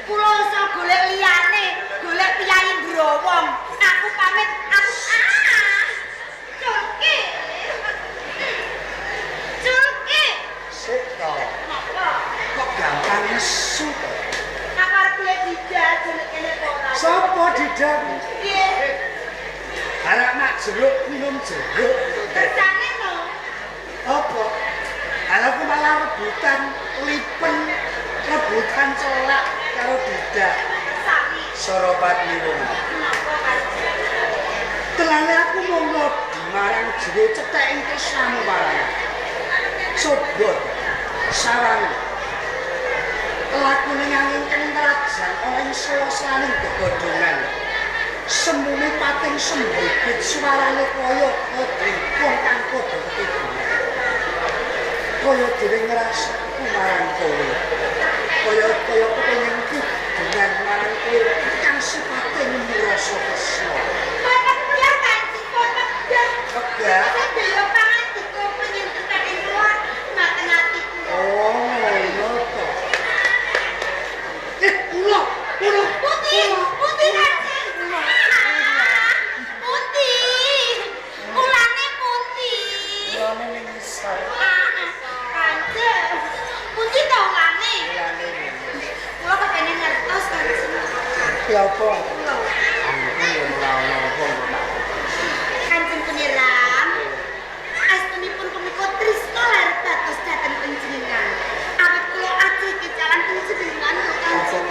Kula iso golek liyane, golek piyayi Ndrawong. Aku pamit Adidah. Nggih. Arek nak jeruk minum jeruk. Kersane no. Apa? Aku malah rebutan lipen, rebutan colak karo Didah. Sami. Soropat minum. Napa Kanjeng? Telane aku mau ngodi marang jeruk cetek engke samu marang. Coba sarang. Lakune angin kentrajan oleh suasane gegodongan. Semune pating sembibit suarane kaya dripung kang padha ketibungan. Kaya dhewe ngrasaku marang kowe. Kaya kepengin kidungan marang kowe kang sipate ngrasa kesel. Mboten kula Kanjeng kok megah. Megah. Sedaya pangandiku pengen tekan kula mboten atiku. Oh, ngono to. Kula Putih Kanjeng. Putih. Ulane putih. Ulane ning isor. Kanjeng. Putih to ulane. Ulane. Kula kepengin ngertos Kanjeng. Ya apa? Kula. Aku yo ora ono apa kok. Kanjeng Pangeran. Astunipun punika tresna lan batos dhateng panjenengan. Awit kula ajeng kecalan panjenengan kok Kanjeng.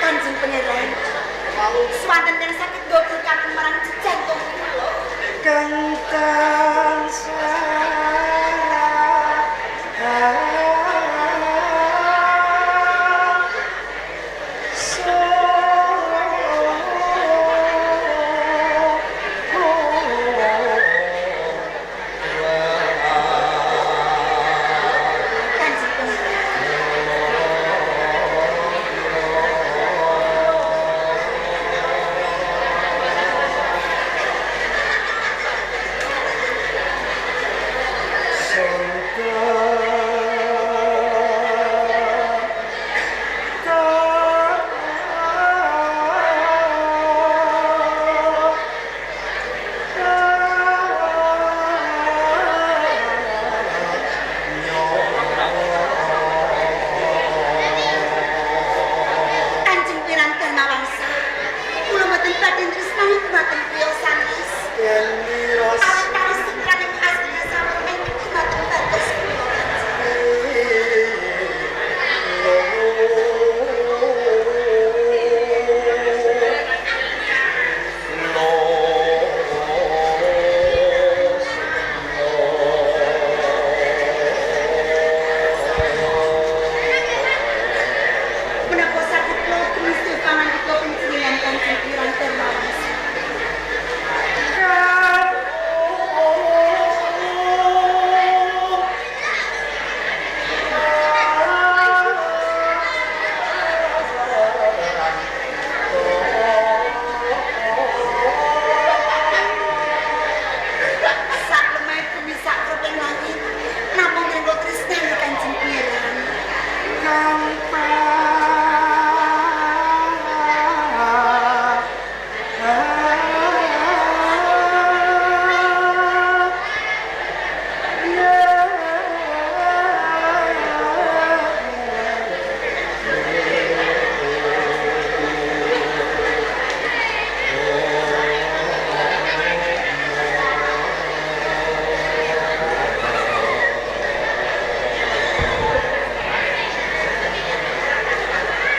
Kanjeng Pangeran. Swanten yang sakit dokter kakek marang jantung kula. Kentang Kanjeng Pangeran. Kanjeng Piranti Nawangsa. Kula mboten badhe tresnani dumateng griya sanes. Awit kali sekraning asli sampun ing dumateng batos kula Kanjeng. Menapa saged kula tulis pangandika panjenengan Kanjeng Piranti Nawangsa. Sak lemah bumi sak kropeng langit. Napa ngrewa tresnani Kanjeng Piranti?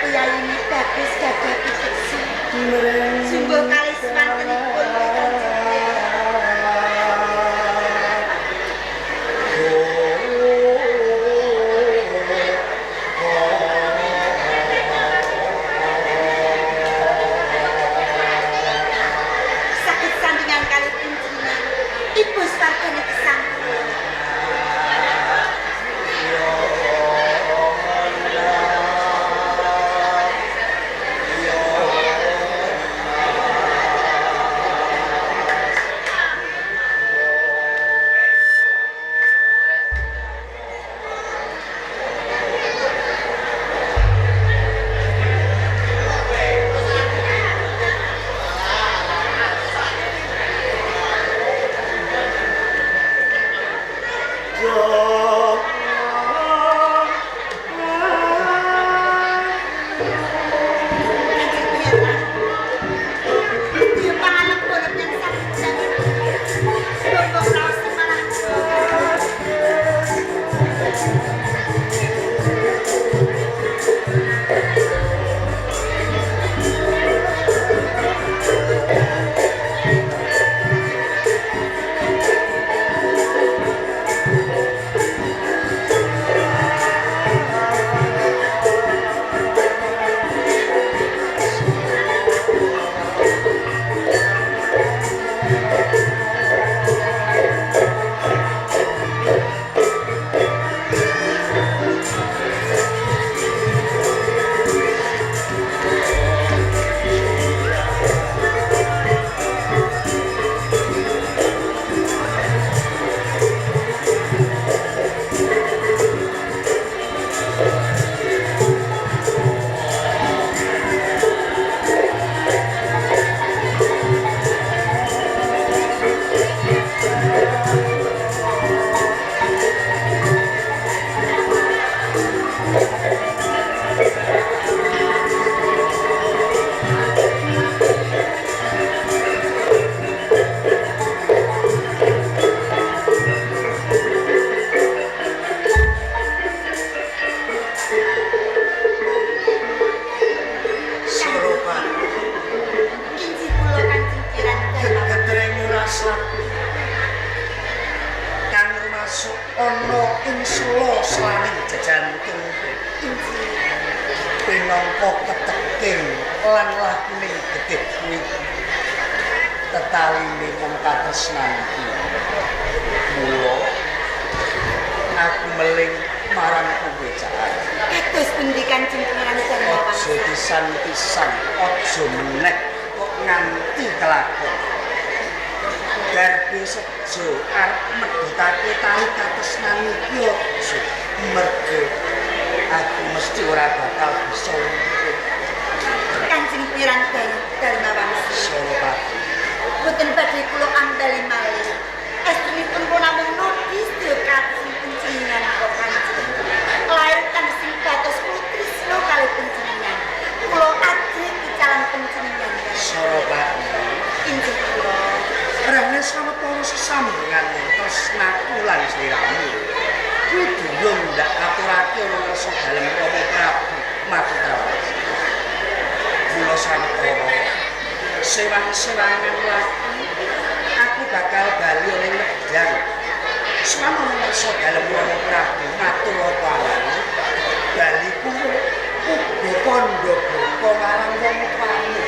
Piyayine bagus gadah piteksi. Sungguh kali swantenipun Kanjeng Piranti. Sakit sandingan kali panjenengan. Ibu sarjana gesang. ana ing sela slaning jejantung pinangka keteking lan lakuning gedhe kuwi tetaline mung katresnanku mula aku meling marang kowe cak Kados pundi Kanjeng Pangeran Darmawangsa? aja pisan-pisan aja meneh kok nganti kelakon darbe sejo arep medhotake tali katresnan iki aja mergo aku mesti ora bakal bisa urip Kanjeng Pangeran Darmawangsa. Soropati Boten badhe kula andali malih. Estrinipun kula namung nodi sedaya kasih panjenengan kok Kanjeng. Lair kan sing dados Trisno kalih panjenengan. Kula ajeng kecalan panjenengan. Soropati Injih kula. rene sawetara sesambungan tresnaku lan sliramu kuwi durung ndak aturake ana ngarsa dalem Rama Prabu Makutrawala kula sawetara sewang-sewangan lagi aku bakal bali ning Medang selama ngarsa dalem Rama Prabu Makutrawala baliku uga kandha bapa marang wong tuamu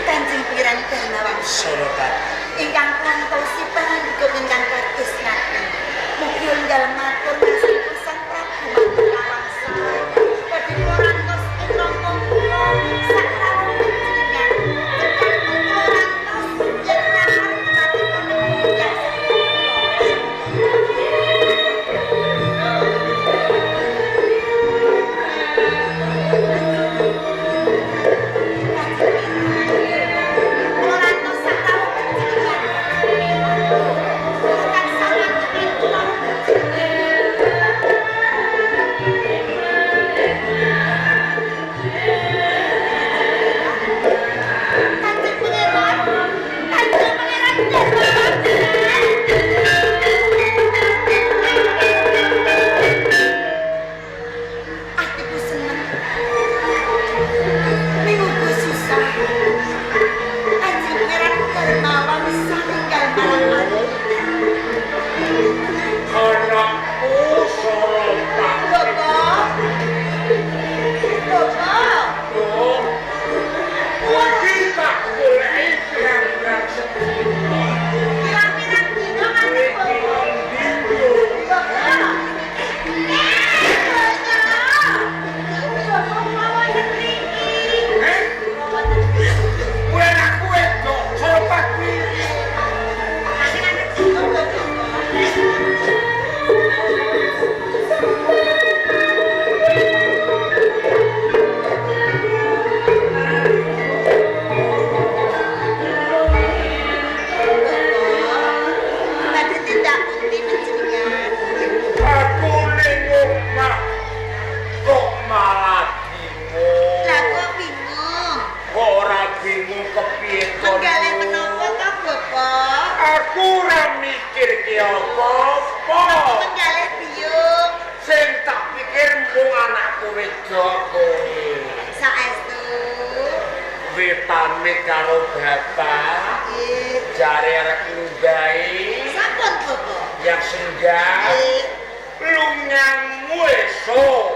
Kanjeng Pangeran Darmawangsa. Soropati Ingkang kantosi panandika ingkang kados ngaten. Mugi enggal matur nuwun Sang Prabu Makutrawangsa. Badhe kula rantos ing rangka kula sakrawu panjenengan. Tekan kula rantos yen rahar patikon yang Atiku seneng. Minggu susah. Kanjeng Pangeran Darmawangsa ninggal marang aku. Anakku Soropati. Bapak. Bapak. Iki tak goleki pirang-pirang sedina. Pirang-pirang dina nganti Bapak. Bapak. Bapak mawon mriki. Kuwi anakku wedok Soropati. Badhe tindak pundi panjenengan? Aku ning omah kok malah bingung. Lah kok bingung? Kok ora bingung kepiye to? Menggale menapa to, Bapak? Aku ora mikir ki apa-apa. Menggale biyung. Sing tak pikir mung anakku wedok kowe. Saestu. Wetane karo bapak Nggih. jare arek ngundai Sampun, Bapak. yang senja Nggih. lungamu esuk.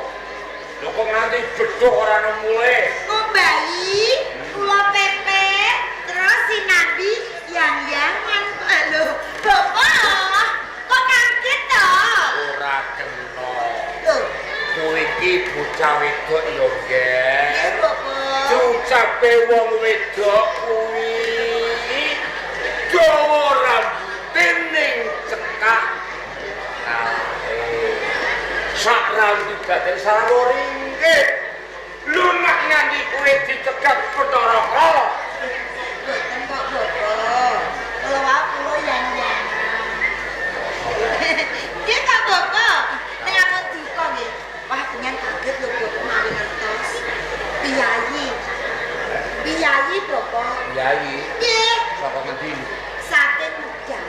Lho kok nganti bedhok ora nemule. Ngombahi, kula pepe, terus sinambi yang-yangan. Lho, Bapak, kok kaget to? Ora kena. Lho, Kowe iki bocah wedok ya, nggih, Gen. Bapak. Ucape wong wedok kuwi dawa rambute ning cekak. Sak rambut dadi sarwo ringgit. Lu nak nganti kowe dicekak Bathara Kala. Boten kok, Bapak. Kula wae kula yang-yangan. Nggih ta, Bapak? Nek aku duka nggih. Wah, pengen kaget lho, Bapak, mawon ngertos. Piyayi. Piyayi, Bapak. Yai, Nggih, saka ngendi? saking Medang.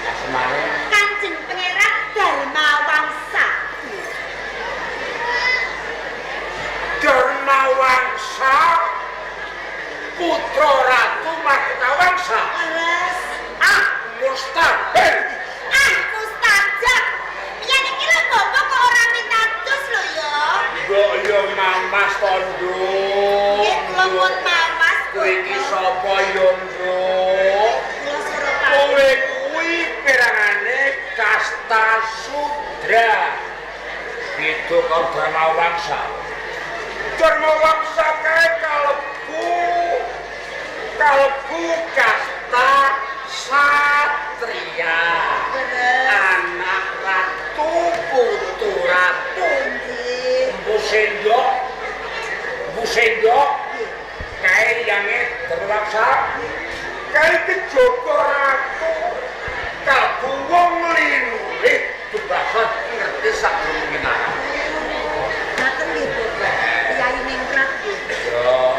Asmane Kanjeng Pangeran Darmawangsa. Darmawangsa putra Ratu Makutawangsa. Leres. Nduk? Nggih kula pun mawas. Kowe iki sapa ya, Nduk? Kula Suropati. Kowe kuwi pirangane kasta Sudra. Itu kau Dharmawangsa. Dharmawangsa kae kalebu kasta satria. Anak ratu putu ratu. Bu Sendok kae yange Dharmawangsa. Kae kejogo ratu. Kalbu wong linurih tubasan ngerti sak durunge nara. Ngaten nggih, Bapak. Kyai Ningrat nggih. Yo.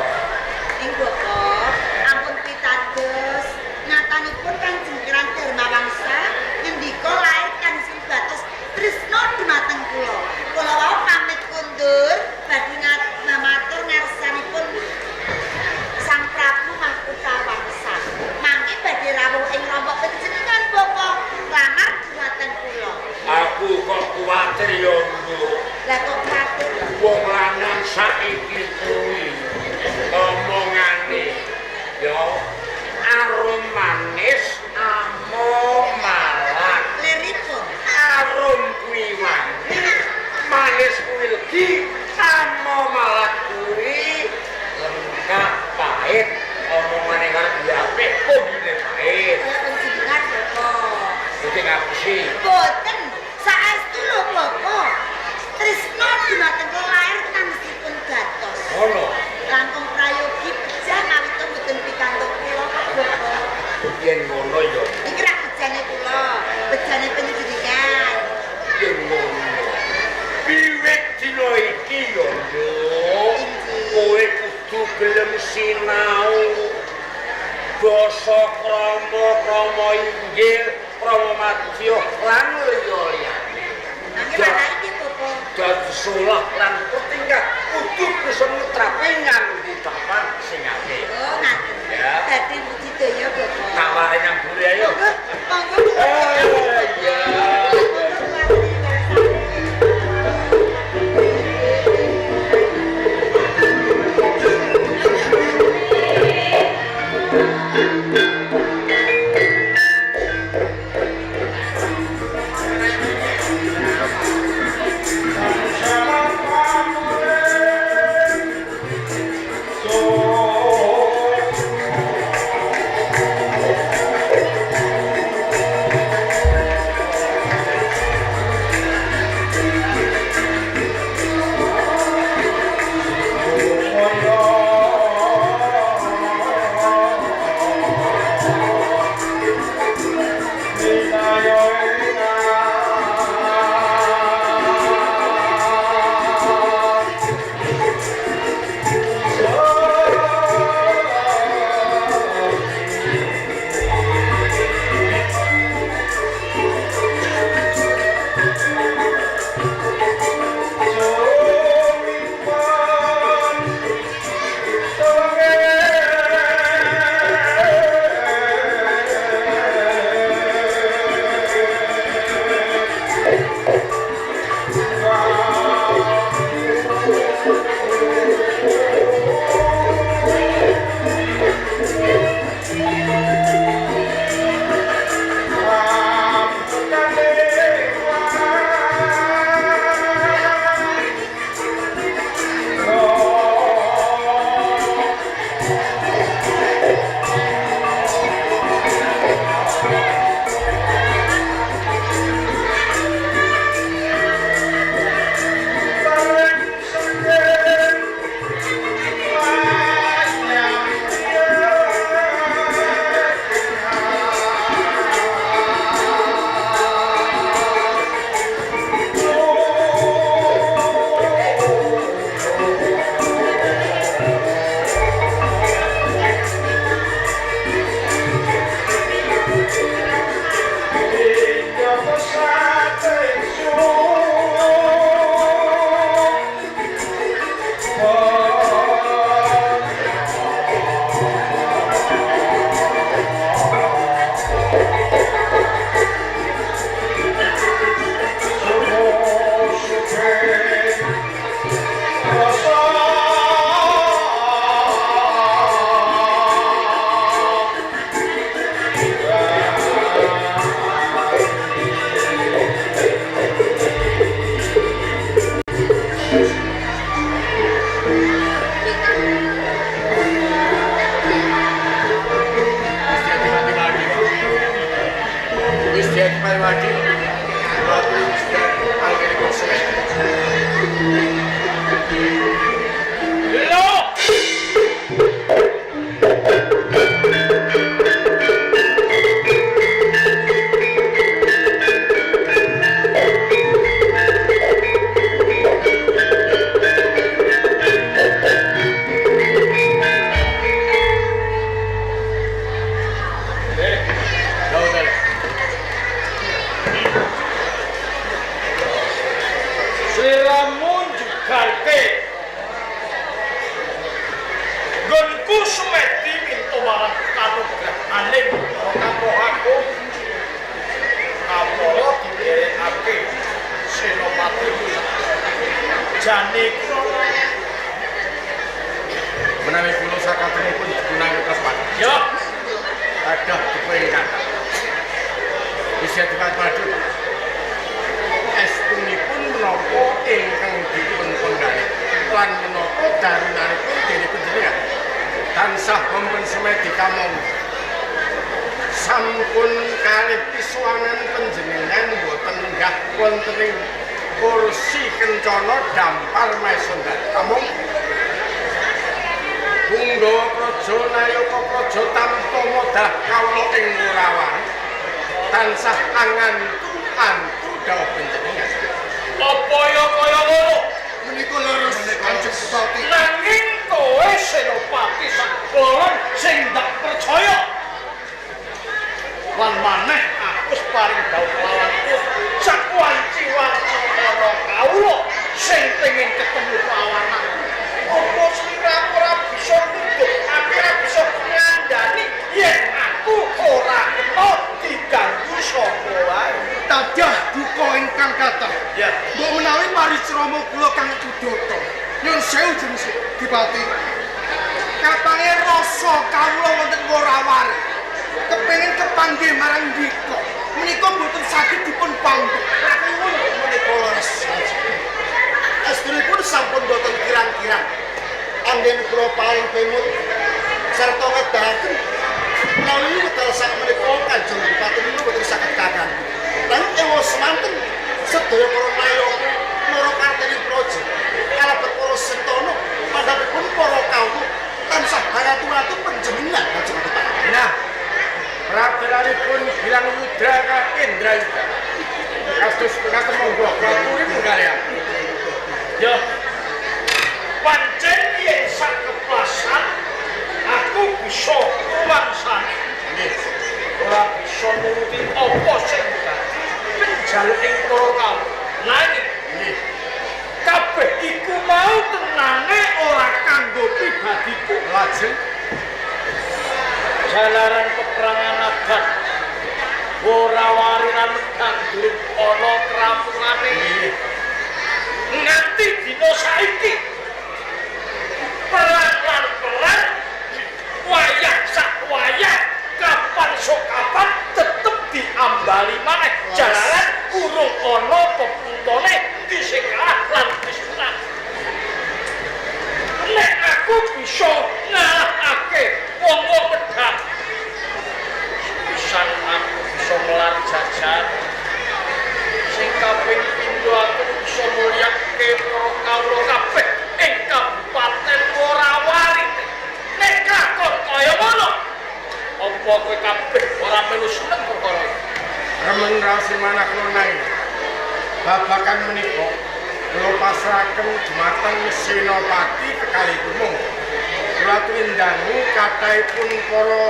Ing Bapak, ampun pitados nyatanipun Kanjeng Kirang Dharmawangsa ngendika lair Kanjeng Batos tresna dumateng kula. Kula wau pamit kundur badhe matur ngarsanipun Sang Prabu Mahkotawangsa. Mangke badhe rawuh ing rombok panjenengan Bapak lamar dumateng kula. Aku kok kuwatir yo, Nduk. Lah kok kuwatir? Wong lanang saiki kuwi omongane yo arum manis amo malak. Liripun. Arum kuwi manis kuwi legi amo malak kuwi lengkap pahit. Omongane karep apik kuwi pahit. Panjenengan Bapak. Iki ngapusi. Boten, saestu lho Bapak. Tresna dumateng lair tansipun Gatos. Ngono. Langkung prayogi bejah nawita mboten pikantuk kula kok Bapak. Yen ngono yo. Iki ra bejane kula, bejane panjenengan. Yen ngono. Wiwit dina iki yo, Nduk. Kowe kudu gelem sinau. Basa krama, krama inggil, krama madya lan liya-liyane. Nanging ana iki Bapak. Dadi solah lan tingkah kudu bisa mutrape nganti tapan sing apik. Oh, ngaten. Ya. Dadi budidaya Bapak. Taware nyang buri ayo. Monggo. Ya. negarke nggonku Sumedi minta marang kanugrahane kampohaku kapala diderekake Senopati jane menawi kula sakatenipun dipunangertos Pak. Ya. Kadah dipengkat. Bisa dipadukan. Estunipun menapa ingkang dipun penggalih lan menapa darunanipun dening panjenengan tansah wonten Sumedi kamong sampun kalih pisuwangan panjenengan boten nggah wonten ing kursi kencana dampar Maesundar kamong Unggawa praja Nayaka praja tanpa modal kawula ing Morawang tansah angantu dawuh panjenengan. Apa ya kaya ngono? Menika leres Kanjeng Bupati. Nanging kowe Senopati sakloron sing ndak percaya. Lan maneh aku paring dawuh lawanku sak wanci-wanci ana kawula sing pengin ketemu lawanan. Apa sliramu ora bisa nuduh, aku ora bisa ngandani yen aku ora kena diganggu sapa wae. Tadah duka ingkang kathah. Ya. Mbok menawi parisrama kula Kang Udata. Nyun sewu jeneng Dipati. Kapange rasa kawula wonten Morawari. Kepengin kepanggih marang Ndika. Menika mboten saged dipun panggung. Menika leres. Astunipun sampun boten kirang-kirang. Anggen kula paring pemut sarta ngedahaken menawi wedal sak menika Kanjeng Bupati niku boten saged kakang. Lan ewa semanten sedaya para nayaka loro karteni praja kalebet para sentana pandhapipun para kawula tansah haratu-ratu panjenengan Kanjeng Bupati. Nah, prabelanipun Gilang Yudra ka Indrayuda. Kados punika monggo praturi menggalih. Ya. Pancen yen sak keplasan aku bisa kuwansani. Nggih. Ora bisa nuruti apa sing dadi penjaluking para kawula. Nanging nggih. Kabeh iku mau tenange ora kanggo pribadiku. Lajeng jalaran peperangan abad Morawari lan Medang durung ana krampungane. Nganti dina saiki perang lan perang wayah sak wayah kapan sok kapan tetep diambali maneh jalaran urung ana pepuntone di sing kalah lan wis menang. Nek aku bisa ngalahake wong-wong Medang pisan aku bisa melar jajan sing kaping pindho aku bisa mulyake para kawula kabeh ing Kabupaten Morawali. Nek kakon kaya ngono, apa kowe kabeh ora melu seneng perkara iki? Remen rasi manah nai. Babakan menika kula pasrahaken dhumateng Senopati kekalih gunung. Kula tuwindangu kathahipun para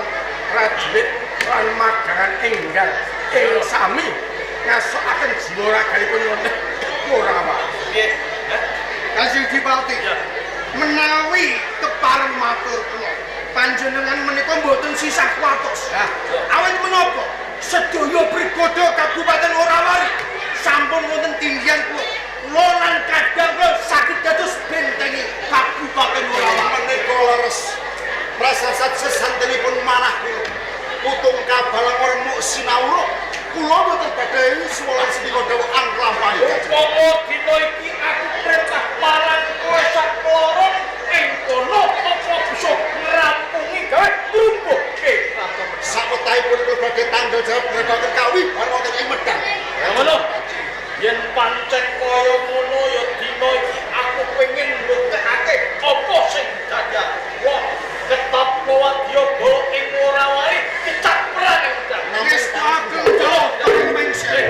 prajurit lan magaran enggal ing sami ngasokaken jiwa raganipun wonten Morawali. Nggih. Kanjeng Dipati, menawi kepareng matur kula, panjenengan menika mboten sisah kuwatos. Awit menapa? Sedaya Brigade Kabupaten Morawali sampun wonten tinggian kula. Kula lan kadang kula saged dados bentengi Kabupaten Morawali. Menika leres. Prasasat sesantenipun manah kula. Putung kabalang remuk sinawura. Kula boten badhe suwala sedina dawuh angklampahi. Upama dina iki aku perintah marang kowe sakloron ing kono apa bisa ngrampungi gawe ngrumpuhke kraton. Sakotahipun kula badhe tanggal jawab ngedaken kawibahan wonten ing Medang. Ya ngono. Yen pancen kaya ngono ya dina iki aku pengin mbuktekake apa sing dadi wong ketop Wadya Bala ing Morawali kecap perang ing Medang. Wis aku paling mengse.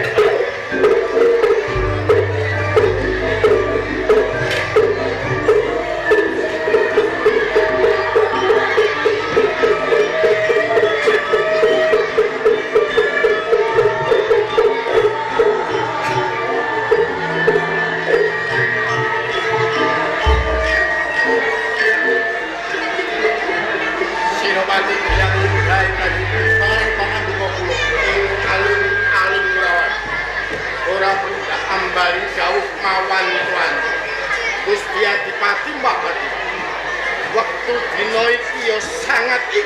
mawan tuan Gusti Adipati Mbahati wektu dina iki ya sangat iki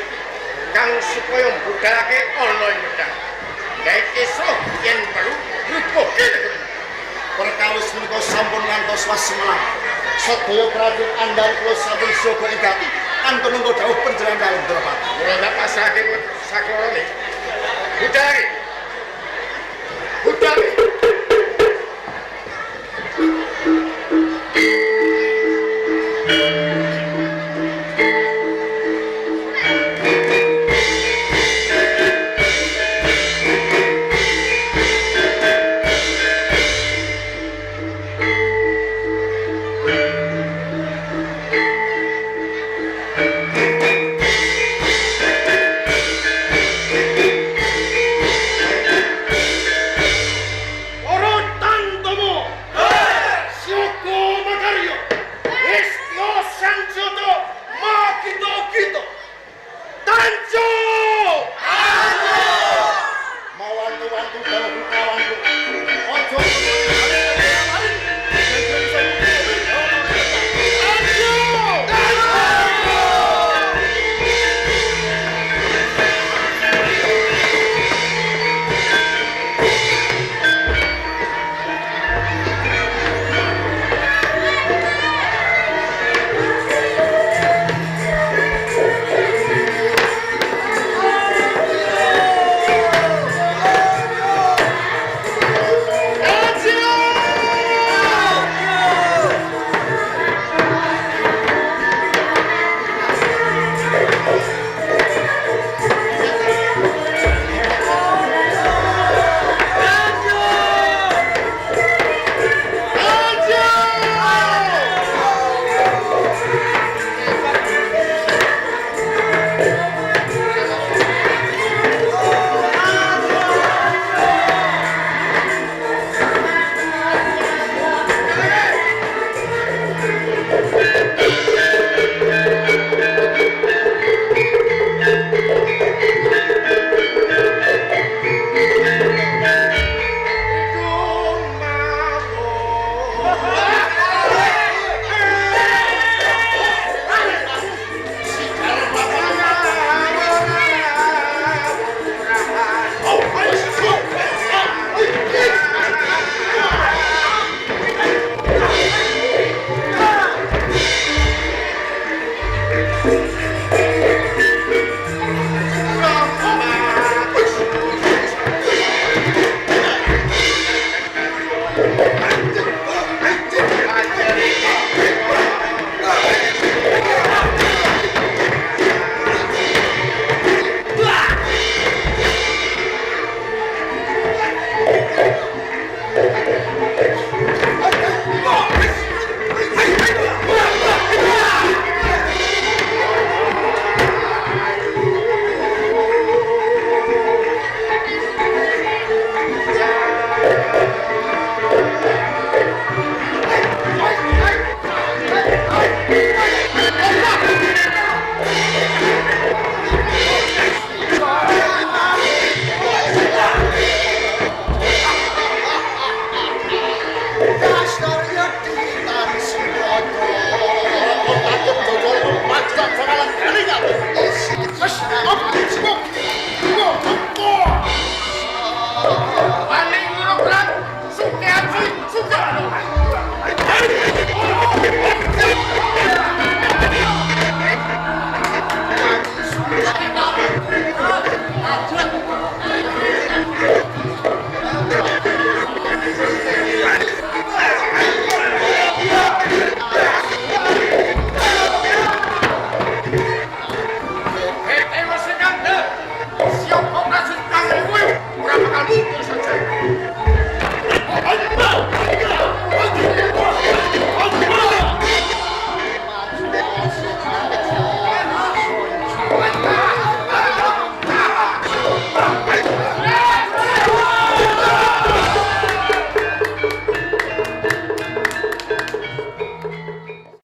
kang supaya mbudalake ana ing medang baik esuk yen perlu rupuhke perkawis menika sampun ngantos wasimelang sedaya prajurit andal kula sampun siaga ing gati kanthi nunggu dawuh panjenengan dalem Drapati mula tak pasrahke saklorone budal